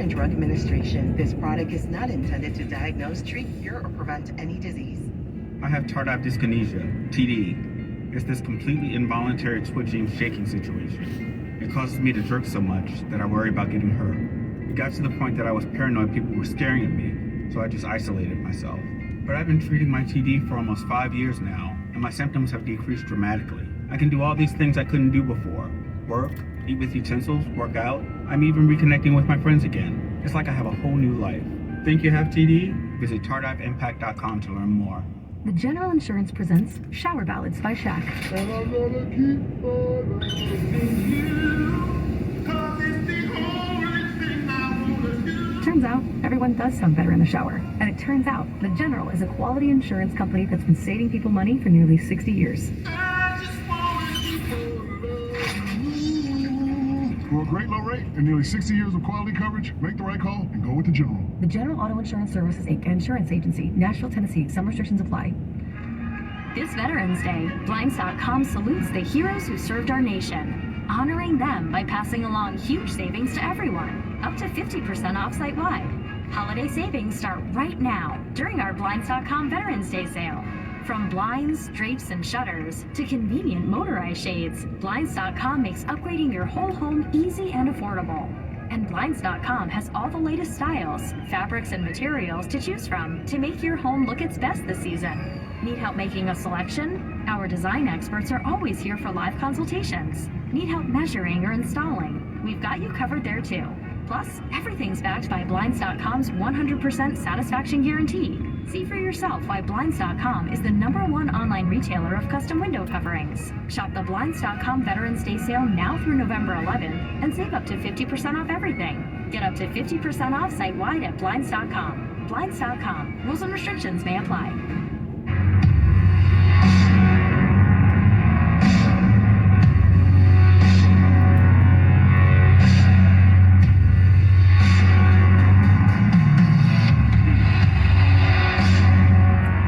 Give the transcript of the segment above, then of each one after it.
and Drug Administration. This product is not intended to diagnose, treat, cure, or prevent any disease. I have tardive dyskinesia, TD. It's this completely involuntary twitching, shaking situation. It causes me to jerk so much that I worry about getting hurt. It got to the point that I was paranoid people were staring at me, so I just isolated myself. But I've been treating my TD for almost 5 years now, and my symptoms have decreased dramatically. I can do all these things I couldn't do before. Work, eat with utensils, work out. I'm even reconnecting with my friends again. It's like I have a whole new life. Think you have TD? Visit tardiveimpact.com to learn more. The General Insurance presents Shower Ballads by Shaq. And I'm gonna keep on loving you, 'cause it's the only thing I wanna do. Turns out, everyone does sound better in the shower. And it turns out, The General is a quality insurance company that's been saving people money for nearly 60 years. I just wanna keep on loving you. For a great low rate and nearly 60 years of quality coverage, make the right call and go with the General. The General Auto Insurance Services, Inc., an insurance agency, Nashville, Tennessee. Some restrictions apply. This Veterans Day, Blinds.com salutes the heroes who served our nation, honoring them by passing along huge savings to everyone, up to 50% off site-wide. Holiday savings start right now during our Blinds.com Veterans Day sale. From blinds, drapes, and shutters to convenient motorized shades, Blinds.com makes upgrading your whole home easy and affordable. And Blinds.com has all the latest styles, fabrics, and materials to choose from to make your home look its best this season. Need help making a selection? Our design experts are always here for live consultations. Need help measuring or installing? We've got you covered there too. Plus, everything's backed by Blinds.com's 100% satisfaction guarantee. See for yourself why Blinds.com is the #1 online retailer of custom window coverings. Shop the Blinds.com Veterans Day sale now through November 11th and save up to 50% off everything. Get up to 50% off site-wide at Blinds.com. Blinds.com. Rules and restrictions may apply.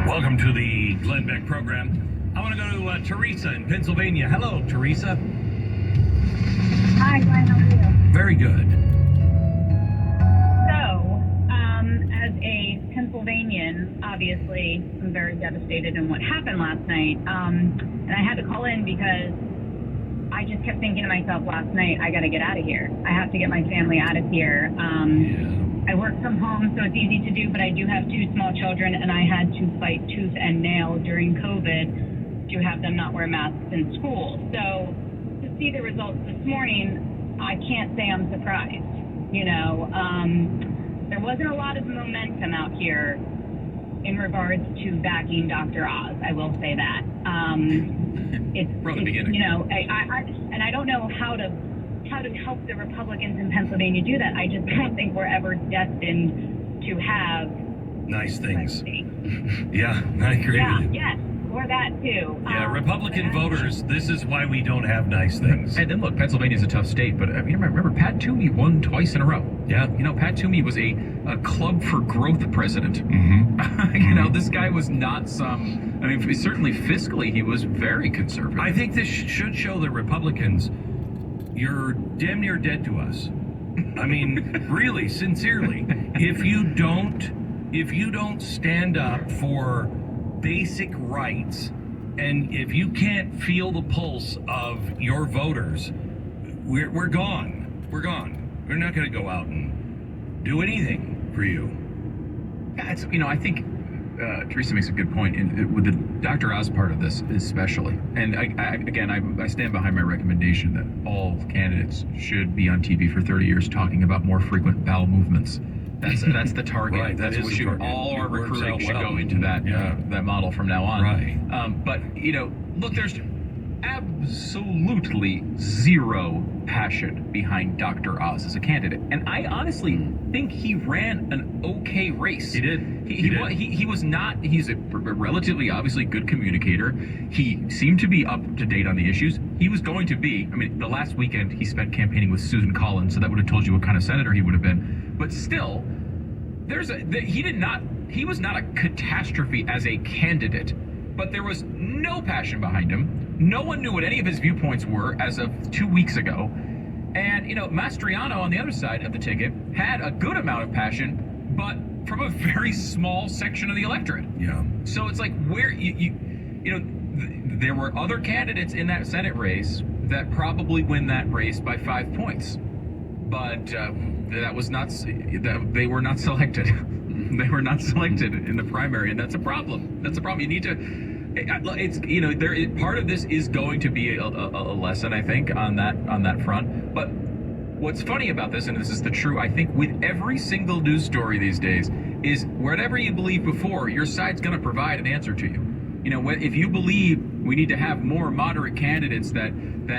Welcome to the Glenn Beck program. I want to go to Teresa in Pennsylvania. Hello, Teresa. Hi, Glenn. How are you? Very good. So, as a Pennsylvanian, obviously, I'm very devastated in what happened last night. And I had to call in because I just kept thinking to myself last night, I got to get out of here. I have to get my family out of here. I work from home, so it's easy to do, but I do have 2 small children, and I had to fight tooth and nail during COVID to have them not wear masks in school. So to see the results this morning, I can't say I'm surprised. You know, there wasn't a lot of momentum out here in regards to backing Dr. Oz. I will say that. From the beginning. You know, I don't know how to help the Republicans in Pennsylvania do that. I just don't think we're ever destined to have Nice things. Yeah, I agree with you. Yes, or that too. Yeah, Republican voters, this is why we don't have nice things. And then look, Pennsylvania's a tough state, but I mean, remember, Pat Toomey won twice in a row. Yeah. You know, Pat Toomey was a Club for Growth president. Mm-hmm. You know, this guy was not some, I mean, certainly fiscally, he was very conservative. I think this should show the Republicans you're damn near dead to us. I mean, really, sincerely, if you don't stand up for basic rights, and if you can't feel the pulse of your voters, we're gone. We're gone. We're not going to go out and do anything for you. It's, you know, I think Teresa makes a good point with the Dr. Oz part of this, especially. And I stand behind my recommendation that all candidates should be on TV for 30 years talking about more frequent bowel movements. That's the target. Right, that's that what is the target. all our It works recruiting out should well. go into that that model from now on. Right. But you know, look, there's absolutely zero passion behind Dr. Oz as a candidate, and I honestly think he ran an okay race. He did. He was not. He's a relatively, obviously good communicator. He seemed to be up to date on the issues. He was going to be. I mean, the last weekend he spent campaigning with Susan Collins, so that would have told you what kind of senator he would have been. But still, he was not a catastrophe as a candidate. But there was no passion behind him. No one knew what any of his viewpoints were as of 2 weeks ago. And, Mastriano on the other side of the ticket had a good amount of passion, but from a very small section of the electorate. Yeah. So it's like where there were other candidates in that Senate race that probably win that race by 5 points, but that was not. They were not selected. They were not selected in the primary, and that's a problem. That's a problem. You need to. It's part of this is going to be a lesson, I think, on that front. But what's funny about this, and this is the true, I think, with every single news story these days, is whatever you believe before, your side's going to provide an answer to you. If you believe we need to have more moderate candidates that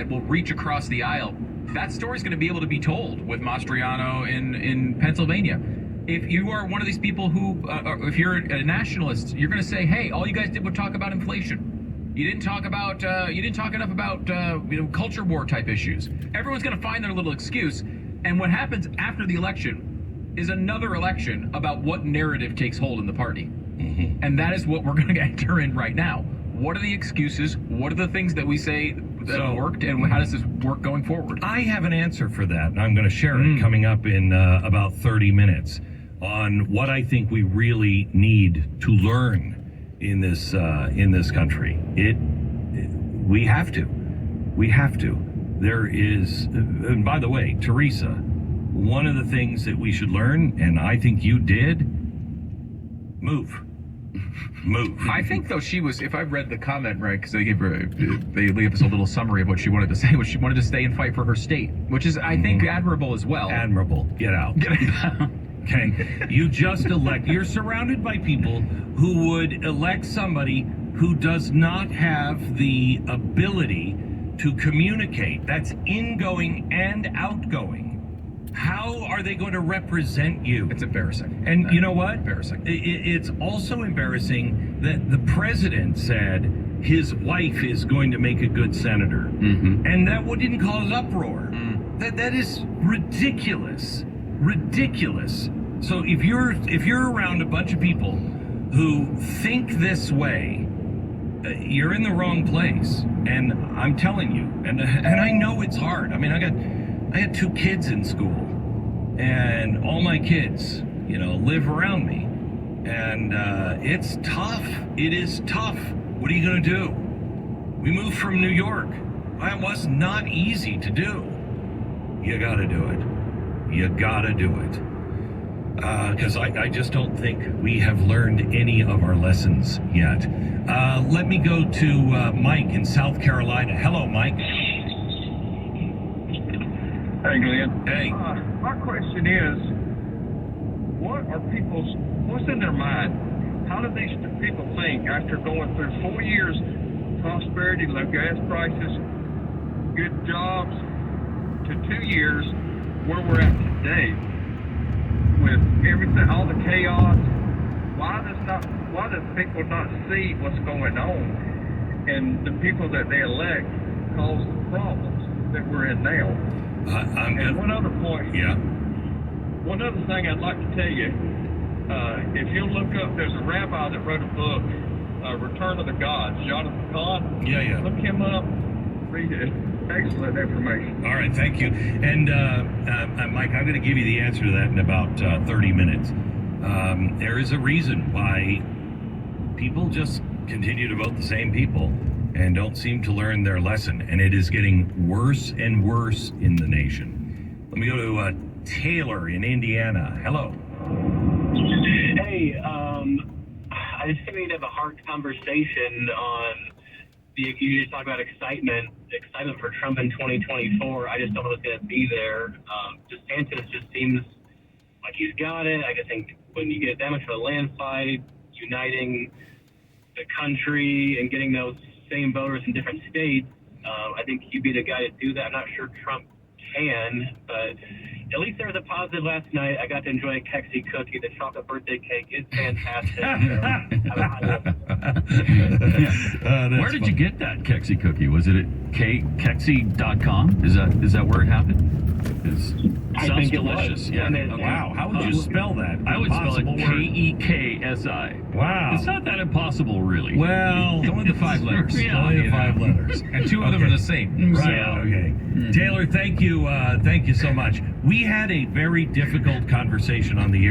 will reach across the aisle, that story's going to be able to be told with Mastriano in Pennsylvania. If you are one of these people who, if you're a nationalist, you're going to say, "Hey, all you guys did was talk about inflation. You didn't talk enough about culture war type issues." Everyone's going to find their little excuse, and what happens after the election is another election about what narrative takes hold in the party, and that is what we're going to enter in right now. What are the excuses? What are the things that we say that worked, and how does this work going forward? I have an answer for that, and I'm going to share it coming up in about 30 minutes on what I think we really need to learn in this country. We have to. There is, and by the way, Teresa, one of the things that we should learn, and I think you did, move. I think though she was, if I read the comment right, because they gave us a little summary of what she wanted to say, was she wanted to stay and fight for her state, which is, I think, admirable as well. Admirable. Get out. Okay. You're surrounded by people who would elect somebody who does not have the ability to communicate. That's ingoing and outgoing. How are they going to represent you? It's embarrassing. And you know what? Embarrassing. It's also embarrassing that the president said his wife is going to make a good senator. And that didn't cause uproar. That is ridiculous. Ridiculous. So if you're around a bunch of people who think this way, you're in the wrong place. And I'm telling you, and I know it's hard. I mean, I had 2 kids in school, and all my kids, live around me, and it's tough. It is tough. What are you going to do? We moved from New York. That was not easy to do. You got to do it. You got to do it. Because I just don't think we have learned any of our lessons yet. Let me go to Mike in South Carolina. Hello, Mike. Hey, Glenn. Hey. My question is, what's in their mind? How do these people think after going through 4 years of prosperity, low gas prices, good jobs, to 2 years where we're at today with everything, all the chaos? Why does people not see what's going on, and the people that they elect cause the problems that we're in now? And one other point. Yeah. One other thing I'd like to tell you, if you'll look up, there's a rabbi that wrote a book, Return of the Gods, Jonathan Cahn. Yeah. Look him up, read it. Excellent information. All right, thank you. And Mike, I'm going to give you the answer to that in about 30 minutes. There is a reason why people just continue to vote the same people and don't seem to learn their lesson, and it is getting worse and worse in the nation. Let me go to Taylor in Indiana. Hello. Hey, I just think we need to have a hard conversation on you just talk about excitement for Trump in 2024. I just don't know what's going to be there. DeSantis just seems like he's got it. I just think when you get that much of a landslide, uniting the country and getting those same voters in different states, I think he'd be the guy to do that. I'm not sure Trump can, but at least there was a positive last night. I got to enjoy a Kexi cookie. The chocolate birthday cake is fantastic. Where did you get that Kexi cookie? Was it at Kexi.com? Is that where it happened? I Sounds think it was. delicious. Yeah. And it- Wow, how would you spell that? I would spell it Impossible word. Keki. Wow. It's not that impossible, really. Well, It's only the 5 letters. Yeah. only You the know. 5 letters. And 2 of them are the same. Right, So- okay. Taylor, thank you so much. We had a very difficult conversation on the air.